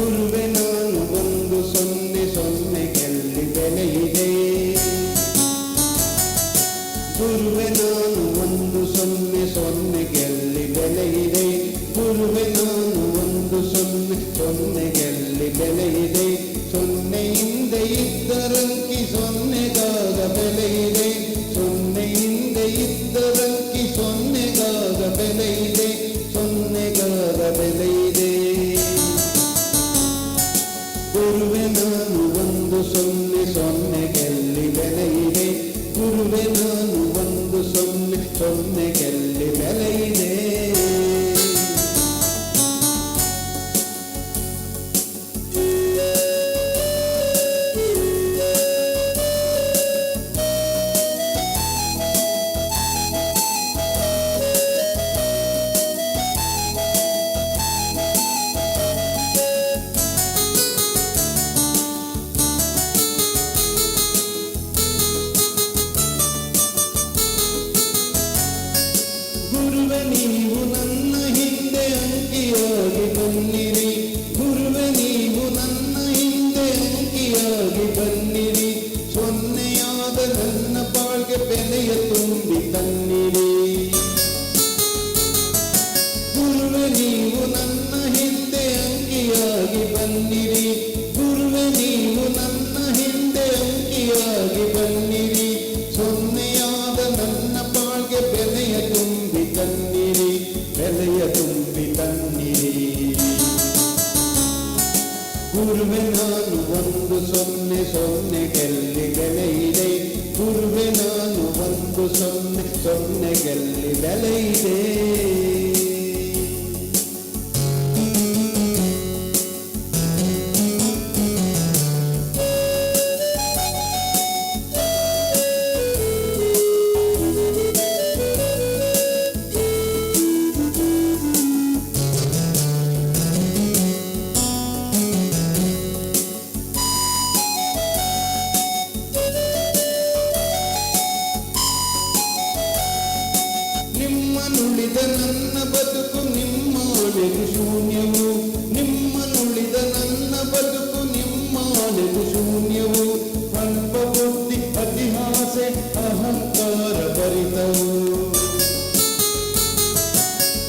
ಗುರುವೆ ನಾನು ಒಂದು ಸೊನ್ನೆ ಸೊನ್ನೆಗೆಲ್ಲಿ ಬೆಲೆ ಇದೆ. ಗುರುವೆ ನಾನು ಒಂದು ಸೊನ್ನೆ ಸೊನ್ನೆಗೆಲ್ಲಿ ಬೆಲೆ ಇದೆ. ಗುರುವೆ ನಾನು ಒಂದು ಸೊನ್ನೆ ಸೊನ್ನೆಗೆಲ್ಲಿ ಬೆಲೆ ಇದೆ. ಸೊನ್ನೆಯಿಂದ ಇದ್ದರಂಕಿ ಸೊನ್ನೆಗಾಗ ಬೆಲೆ ಇದೆ. ಸೊನ್ನೆಯಿಂದ ಇದ್ದರಂಕಿ ಸೊನ್ನೆಗಾಗ ಬೆಲೆ ಇದೆ. ಸೊನ್ನೆಗಾಗ ಬೆಲೆ ಇದೆ. ಗುರುವೆ ನಾನು ಒಂದು ಸೊನ್ನೆ ಸೊನ್ನೆಗೆಲ್ಲಿ ಬೆಲೆ ಇದೆ. ಗುರುವೆ ನಾನು ಒಂದು ಸೊನ್ನೆ ಸೊನ್ನೆಗೆಲ್ಲಿ ಬೆಲೆ ಇದೆ. ಗುರುವೆ ನೀವು ನನ್ನ ಹಿಂದೆ ಅಂಕಿಯಾಗಿ ಬನ್ನಿರಿ. ಗುರುವೆ ನೀವು ನನ್ನ ಹಿಂದೆ ಅಂಕಿಯಾಗಿ ಬನ್ನಿರಿ. ಸೊನ್ನೆಯಾದ ನನ್ನ ಬಾಳ್ಗೆ ಬೆಲೆಯ ತುಂಬಿ ತನ್ನಿರಿ. ಗುರುವೆ ನೀವು ನನ್ನ ಹಿಂದೆ ಅಂಕಿಯಾಗಿ ಬನ್ನಿರಿ. ಗುರುವೆ ನೀವು ನನ್ನ ಹಿಂದೆ ಅಂಕಿಯಾಗಿ ಬನ್ನಿರಿ. ಸೊನ್ನೆಯಾದ ನನ್ನ ಬಾಳ್ಗೆ ಬೆಲೆಯ ತುಂಬಿ ತನ್ನಿರಿ. ಬೆಲೆಯ ತುಂಬಿ ತನ್ನಿರಿ. ಗುರುವೆ ನಾನು ಒಂದು ಸೊನ್ನೆ ಸೊನ್ನೆಗೆಲ್ಲಿ ಬೆಲೆ ಇದೆ. ಗುರುವೆ ನಾನು ಒಂದು ಸೊನ್ನೆ ಸೊನ್ನೆಗೆಲ್ಲಿ ಬೆಲೆ ಇದೆ. ನಿಮ್ಮನುಳಿದ ನನ್ನ ಬದುಕು ನಿಮ್ಮಾಳೆಗೂ ಶೂನ್ಯವು. ನಿಮ್ಮನುಳಿದ ನನ್ನ ಬದುಕು ನಿಮ್ಮಾಳೆಗೂ ಶೂನ್ಯವು. ಅಲ್ಪ ಬುದ್ಧಿ ಅತಿಹಾಸೆ ಅಹಂಕಾರ ಭರಿತವು.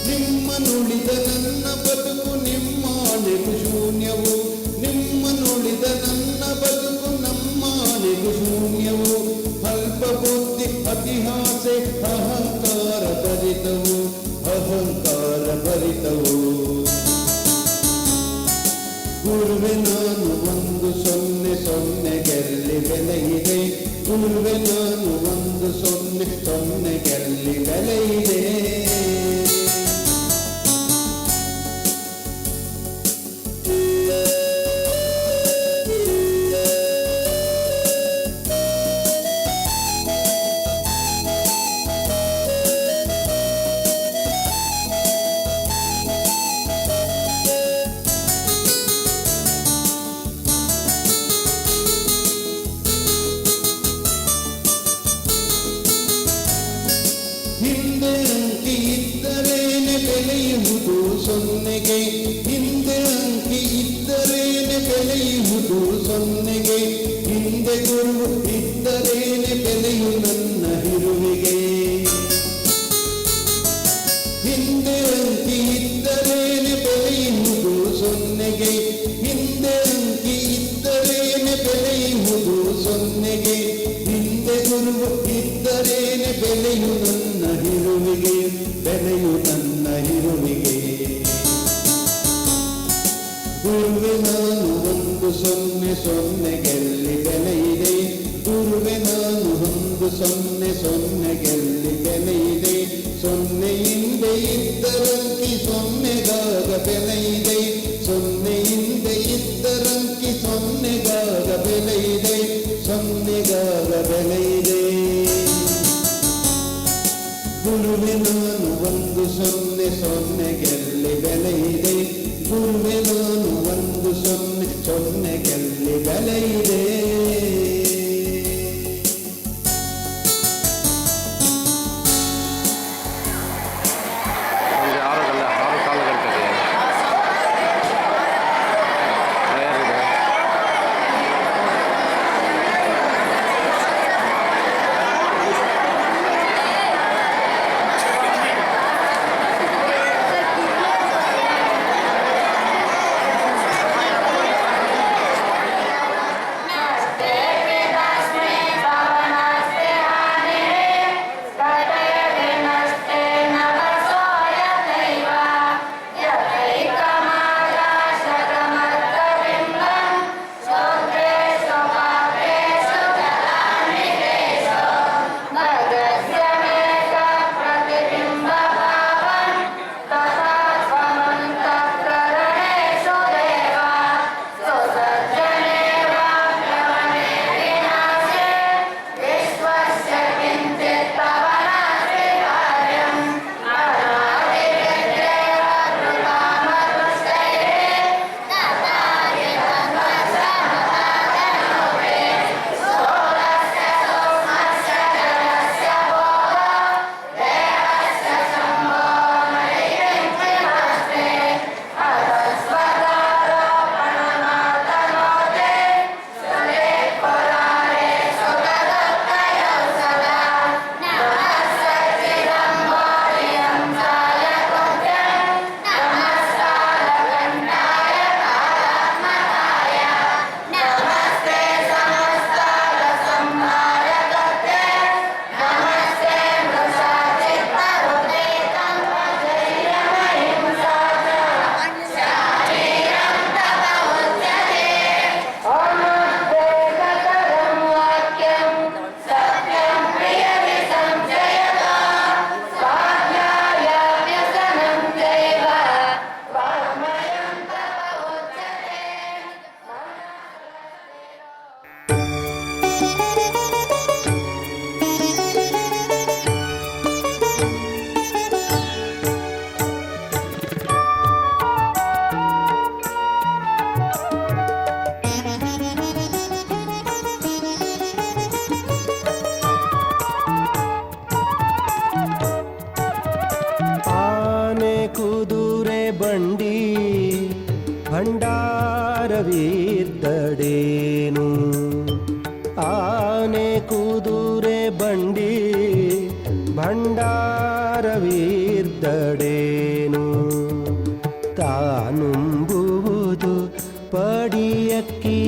ನಿಮ್ಮನುಳಿದ ನನ್ನ ಬದುಕು ನಿಮ್ಮಾಳೆಗೂ ಶೂನ್ಯವು. ನಿಮ್ಮನುಳಿದ ನನ್ನ ಬದುಕು ನಮ್ಮಾಳೆಗೂ ಶೂನ್ಯವು. ಅಲ್ಪ ಬುದ್ಧಿ ಅತಿಹಾಸೆ ಅಹಂಕಾರ ಭರಿತವು. ಅಹಂಕಾರ ಭರಿತವು. ಗುರುವೆ ನಾನು ಒಂದು ಸೊನ್ನೆ ಸೊನ್ನೆಗೆಲ್ಲಿ ಬೆಲೆ ಇದೆ. ಗುರುವೆ ನಾನು ಒಂದು ಸೊನ್ನೆ ಸೊನ್ನೆಗೆಲ್ಲಿ ಬೆಲೆ ಇದೆ. ಹಿಂದೆ ಅಂಕಿ ಇದ್ದರೇನೆ ಬೆಲೆಯುವುದು ಸೊನ್ನೆಗೆ. ಹಿಂದೆ ಅಂಕಿ ಇದ್ದರೇನೆ ಬೆಲೆಯುವುದು ಸೊನ್ನೆಗೆ. ಹಿಂದೆ ಗುರು ಇದ್ದರೇನೆ ಬೆಲೆಯು ನನ್ನ ಇರುವಿಗೆ. ಹಿಂದೆ ಅಂಕಿ ಇದ್ದರೇನೆ ಬೆಲೆಯುವುದು ಸೊನ್ನೆಗೆ. ಹಿಂದೆ ಅಂಕಿ ಇದ್ದರೇನೆ ಬೆಲೆಯುವುದು ಸೊನ್ನೆಗೆ. ಹಿಂದೆ ಗುರು ಇದ್ದರೇನೆ ಬೆಲೆಯು ನನ್ನ ಇರುವಿಗೆ. ಬೆಲೆಯು ನನ್ನ ಇರುವಿಗೆ. ಗುರುವೆ ನಾನು ಒಂದು ಸೊನ್ನೆ ಸೊನ್ನೆಗೆಲ್ಲಿ ಬೆಲೆ ಇದೆ. ಗುರುವೆ ನಾನು ಒಂದು ಸೊನ್ನೆ ಸೊನ್ನೆಗೆಲ್ಲಿ ಬೆಲೆ ಇದೆ. ಸೊನ್ನೆಯಿಂದ ಇದ್ದರಂಕಿ ಸೊನ್ನೆಗಾಗ ಬೆಲೆ ಇದೆ. ಸೊನ್ನೆಯಿಂದ ಇದ್ದರಂಕಿ ಸೊನ್ನೆಗಾಗ ಬೆಲೆ ಇದೆ. ಸೊನ್ನೆಗಾಗ ಬೆಲೆ ಇದೆ. ಗುರುವೆ ನಾನು ಒಂದು ಸೊನ್ನೆ ಸೊನ್ನೆಗೆಲ್ಲಿ ಬೆಲೆ ಇದೆ. ಗುರುವೆ ನಾನು ಒಂದು ಸೊನ್ನೆ ಸೊನ್ನೆಗೆಲ್ಲಿ ಬೆಲೆ ಇದೆ. ಕುದುರೆ ಬಂಡಿ ಭಂಡಾರವಿದ್ದಡೇನು ಆನೆ ಕುದುರೆ ಬಂಡಿ ಭಂಡಾರವಿದ್ದಡೇನು ತಾನುಂಬುವುದು ಪಡಿಯಕ್ಕಿ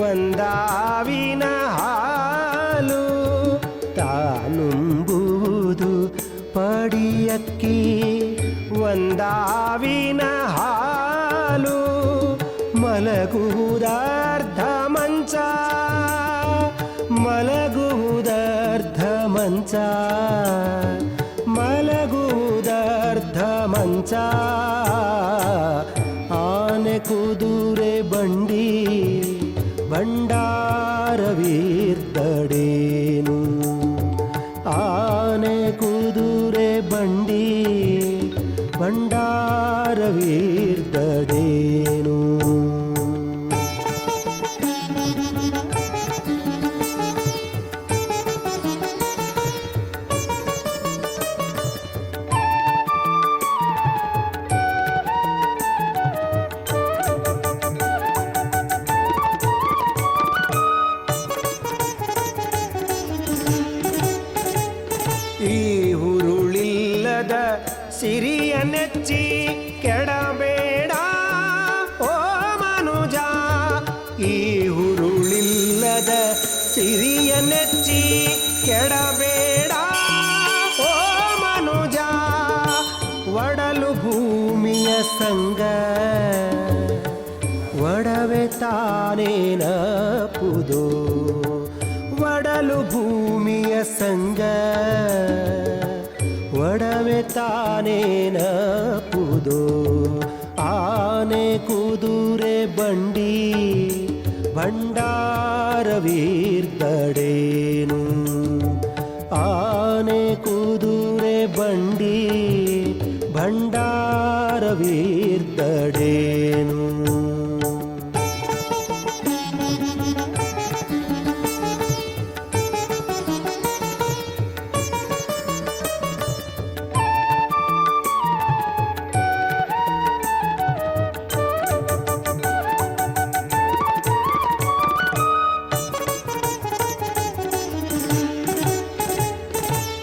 ಒಂದಾವಿನ ಹಾಲು ತಾನುಂಬುವುದು ಪಡಿಯಕ್ಕಿ ಒಂದಾವಿನ ಹಾಲು ಮಲಗುವುದರ್ಧ ಮಂಚ ಮಲಗುವುದರ್ಧ ಮಂಚ ಮಲಗುವುದರ್ಧ ಮಂಚ ಆನೆ ಕುದುರೆ ಬಂಡಿ ಭಂಡಾರವಿದ್ದಡೇನು ಆನೆ ಕುದುರೆ ಬಂಡಿ ಭಂಡಾರವಿದ್ದಡೇನು ಈ ಹುರುಳಿಲ್ಲದ ಸಿರಿಯ ನೆಚ್ಚಿ ಕೆಡಬೇಡ ಓ ಮನುಜ ಈ ಹುರುಳಿಲ್ಲದ ಸಿರಿಯ ನೆಚ್ಚಿ ಕೆಡಬೇಡ ಓ ಮನುಜ ಒಡಲು ಭೂಮಿಯ ಸಂಗ ಒಡವೆ ತಾನೇನಪುದು ಒಡಲು ಭೂಮಿಯ ಸಂಗ ಒಡವೆ ತಾನೇನಪುದು ಆನೆ ಕುದುರೆ ಬಂಡಿ ಭಂಡಾರವಿದ್ದಡೇನು ಆನೆ ಕುದುರೆ ಬಂಡಿ ಭಂಡಾರವಿದ್ದಡೇನು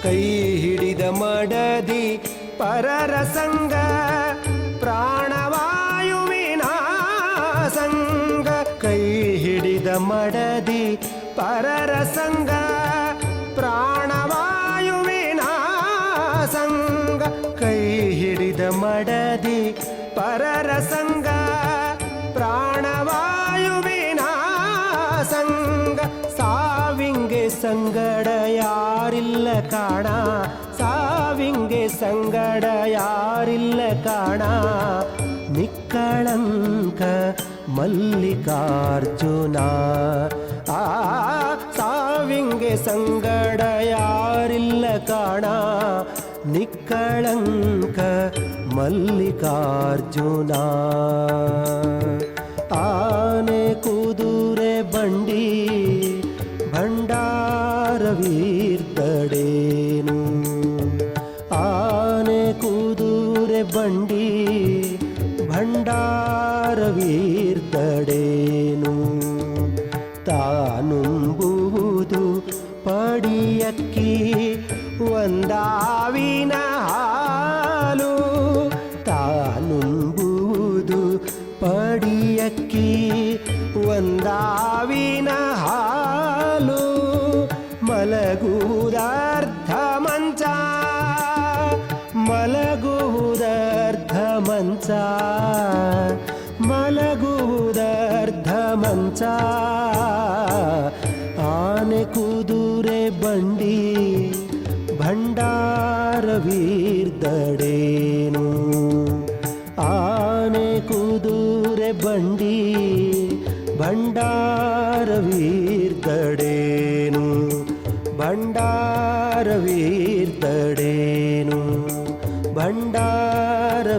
ಕೈ ಹಿಡಿದ ಮಡದಿ ಪರರ ಸಂಗ ಪ್ರಾಣವಾಯುವಿನ ಸಂಗ ಕೈ ಹಿಡಿದ ಮಡದಿ ಪರರ ಸಂಗ ಪ್ರಾಣವಾಯುವಿನ ಸಂಗ ಕೈ ಹಿಡಿದ ಮಡದಿ ಪರರ ಸಂಗ ಪ್ರಾಣವಾಯುವಿನ ಸಂಗ ಸಾವಿಂಗೆ ಸಂಗಡ ಯಾರಿಲ್ಲ ಕಾಣ ಸಾವಿಂಗೆ ಸಂಗಡ ಯಾರಿಲ್ಲ ಕಾಣ ನಿಕ್ಕಳಂಕ ಮಲ್ಲಿಕಾರ್ಜುನ ಆ ಸಾವಿಂಗೆ ಸಂಗಡ ಯಾರಿಲ್ಲ ಕಾಣ ನಿಕ್ಕಳಂಕ ಮಲ್ಲಿಕಾರ್ಜುನ ಆನೆ ಕುದುರೆ ಬಂಡಿ ಭಂಡಾರವಿದ್ದಡೇನು ಆನೆ ಕುದುರೆ ಬಂಡಿ ಭಂಡಾರವಿದ್ದಡೇನು ತಾನುಂಬುವುದು ಪಡಿಯಕ್ಕಿ ಒಂದಾವಿನ ಹಾಲು ತಾನುಂಬುವುದು ಪಡಿಯಕ್ಕಿ ಒಂದಾವಿನ ಹಾಲು ಮಲಗುವುದರ್ಧ ಮಂಚ ಮಲಗುವುದರ್ಧ ಮಂಚ ಮಲಗುವುದರ್ಧ ಮಂಚ ಆನೆ ಕುದುರೆ ಬಂಡಿ ಭಂಡಾರವಿದ್ದಡೇನು ಆನೆ ಕುದುರೆ ಬಂಡಿ ಭಂಡಾರವಿದ್ದಡೇನು ಭಂಡಾರವಿದ್ದಡೇನು ಭಂಡಾರವಿದ್ದಡೇನು